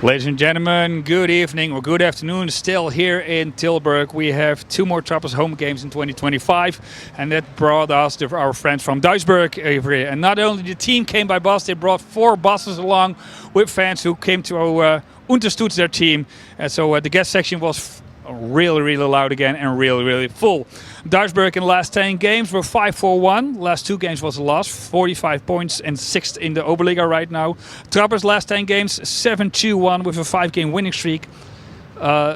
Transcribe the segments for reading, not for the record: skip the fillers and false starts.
Ladies and gentlemen, good evening or good afternoon. Still here in Tilburg. We have two more Trappers home games in 2025, and that brought us our friends from Duisburg over here. And not only the team came by bus, they brought 4 buses along with fans who came to unterstütz their team. And so the guest section was really loud again and really full. Duisburg in the last 10 games were 5-4-1. Last 2 games was a loss, 45 points and 6th in the Oberliga right now. Trappers last 10 games 7-2-1 with a 5-game winning streak.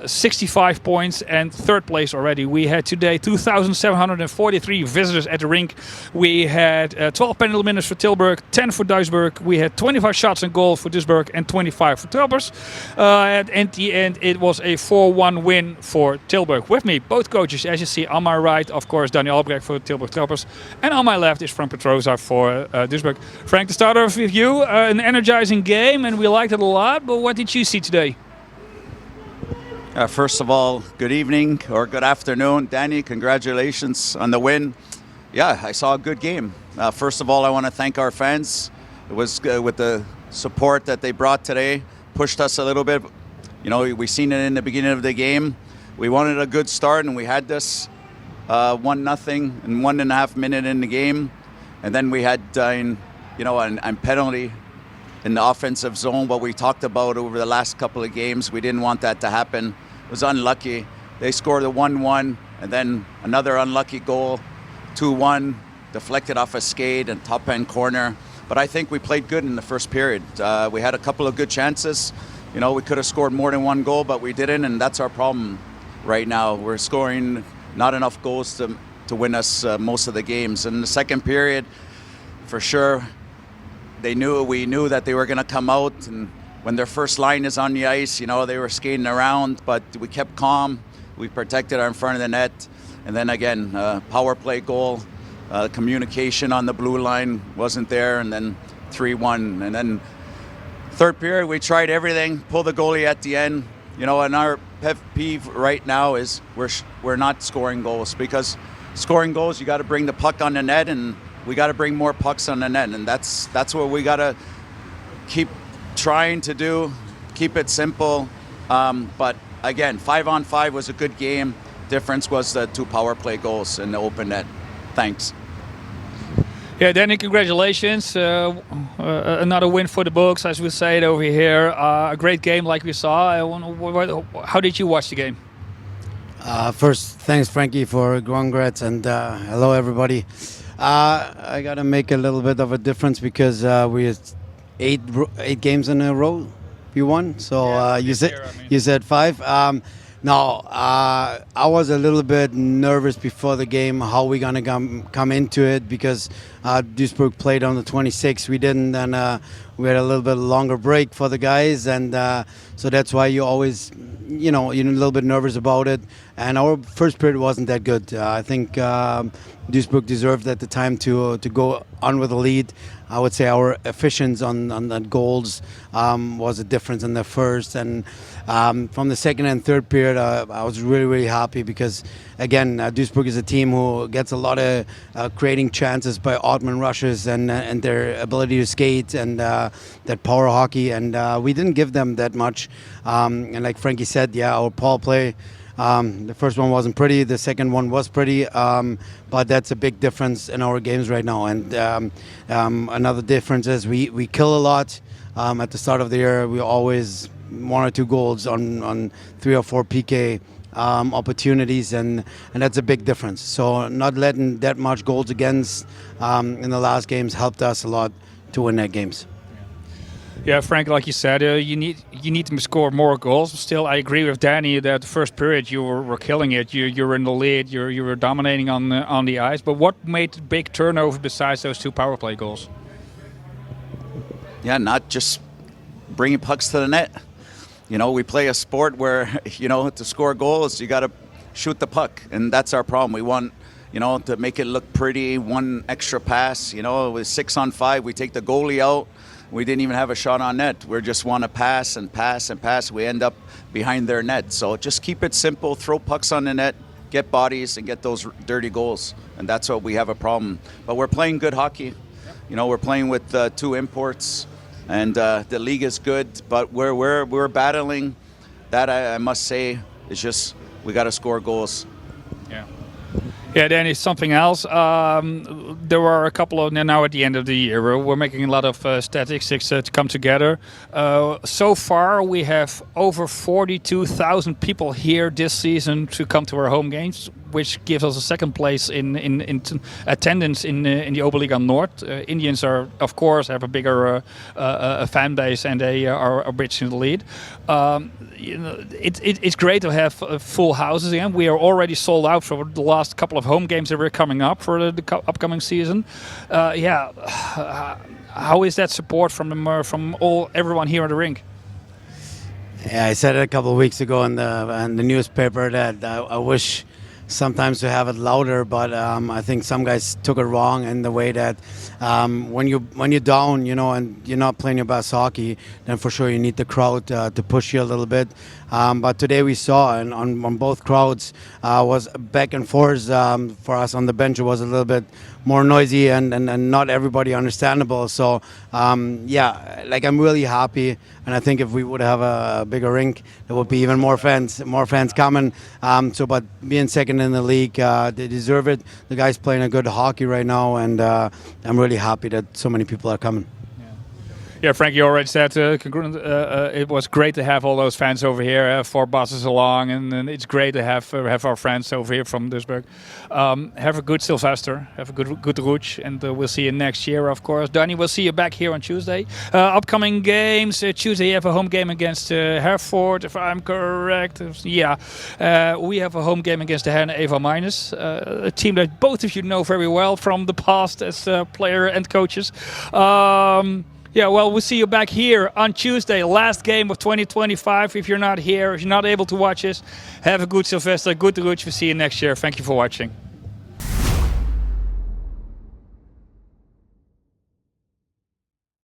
65 points and 3rd place already. We had today 2,743 visitors at the rink. We had 12 penalty minutes for Tilburg, 10 for Duisburg. We had 25 shots on goal for Duisburg and 25 for Trappers. And at the end, it was a 4-1 win for Tilburg. With me, both coaches, as you see on my right, of course, Daniel Albrecht for Tilburg Trappers. And on my left is Frank Petroza for Duisburg. Frank, to start off with you, an energizing game, and we liked it a lot. But what did you see today? First of all, good evening or good afternoon. Danny, congratulations on the win. Yeah, I saw a good game. First of all, I want to thank our fans. It was with the support that they brought today, pushed us a little bit. You know, we seen it in the beginning of the game. We wanted a good start, and we had this 1-0 in 1.5 minutes in the game. And then we had, a penalty in the offensive zone, what we talked about over the last couple of games. We didn't want that to happen. It was unlucky. They scored a 1-1, and then another unlucky goal, 2-1, deflected off a skate and top end corner. But I think we played good in the first period. We had a couple of good chances. You know, we could have scored more than 1 goal, but we didn't, and that's our problem right now. We're scoring not enough goals to win us most of the games. In the second period, for sure, we knew that they were going to come out, and when their first line is on the ice, you know, they were skating around, but we kept calm. We protected our in front of the net. And then again, power play goal, communication on the blue line wasn't there, and then 3-1. And then third period, we tried everything, pull the goalie at the end. You know, and our pet peeve right now is we're not scoring goals, because scoring goals, you got to bring the puck on the net, and we got to bring more pucks on the net, and that's what we got to keep trying to do, keep it simple. But again, 5-on-5 was a good game. Difference was the 2 power play goals in the open net. Thanks. Yeah, Danny, congratulations. Another win for the books, as we say it over here. A great game like we saw. How did you watch the game? First, thanks, Frankie, for congrats, and hello, everybody. I got to make a little bit of a difference because we had 8 games in a row we won. So yeah, you said 5. No, I was a little bit nervous before the game how we gonna come into it, because Duisburg played on the 26th. We didn't, and we had a little bit longer break for the guys, and so that's why you always, you're a little bit nervous about it. And our first period wasn't that good. I think Duisburg deserved at the time to go on with the lead. I would say our efficiency on goals was a difference in the first, and from the second and third period, I was really happy because, again, Duisburg is a team who gets a lot of creating chances by Ottman rushes and their ability to skate and that power hockey, and we didn't give them that much. And like Frankie said, yeah, our power play. The first one wasn't pretty. The second one was pretty, but that's a big difference in our games right now. And another difference is we kill a lot. At the start of the year, we always 1 or 2 goals on 3 or 4 PK opportunities, and that's a big difference. So not letting that much goals against in the last games helped us a lot to win that games. Yeah, Frank, like you said, you need to score more goals. Still, I agree with Danny that the first period you were killing it. You were in the lead. You were dominating on the ice. But what made the big turnover besides those 2 power play goals? Yeah, not just bringing pucks to the net. You know, we play a sport where, to score goals, you got to shoot the puck, and that's our problem. We want, to make it look pretty, 1 extra pass. With 6-on-5, we take the goalie out. We didn't even have a shot on net. We just want to pass and pass and pass. We end up behind their net. So just keep it simple, throw pucks on the net, get bodies, and get those dirty goals. And that's what we have a problem. But we're playing good hockey. We're playing with 2 imports. and the league is good, but we're battling. That I must say is just we got to score goals. Yeah. Yeah, then it's something else. There were a couple of now at the end of the year. We're making a lot of statistics to come together. So far, we have over 42,000 people here this season to come to our home games, which gives us a second place in attendance in the Oberliga-Nord. Indians are, of course, have a bigger fan base, and they are a bit in the lead. It's great to have full houses again. We are already sold out for the last couple of home games that were coming up for the upcoming season. How is that support from everyone here at the rink? Yeah, I said it a couple of weeks ago in the newspaper that I wish sometimes to have it louder, but I think some guys took it wrong in the way that when you're down, and you're not playing your best hockey, then for sure you need the crowd to push you a little bit. But today we saw, and on both crowds, was back and forth. For us on the bench, it was a little bit more noisy and not everybody understandable. So I'm really happy, and I think if we would have a bigger rink, there would be even more fans coming. But being second in the league, they deserve it. The guys playing a good hockey right now, and I'm really happy that so many people are coming. Yeah, Frank, you already said it was great to have all those fans over here, 4 buses along, and it's great to have our friends over here from Duisburg. Have a good Sylvester, have a good Rouge, and we'll see you next year, of course. Danny, we'll see you back here on Tuesday. Upcoming games, Tuesday you have a home game against Herford, if I'm correct. Yeah, we have a home game against the Herne Eva Miners, a team that both of you know very well from the past as player and coaches. Yeah, well, we'll see you back here on Tuesday, last game of 2025. If you're not here, if you're not able to watch us, have a good Sylvester, good Rouge. We'll see you next year. Thank you for watching.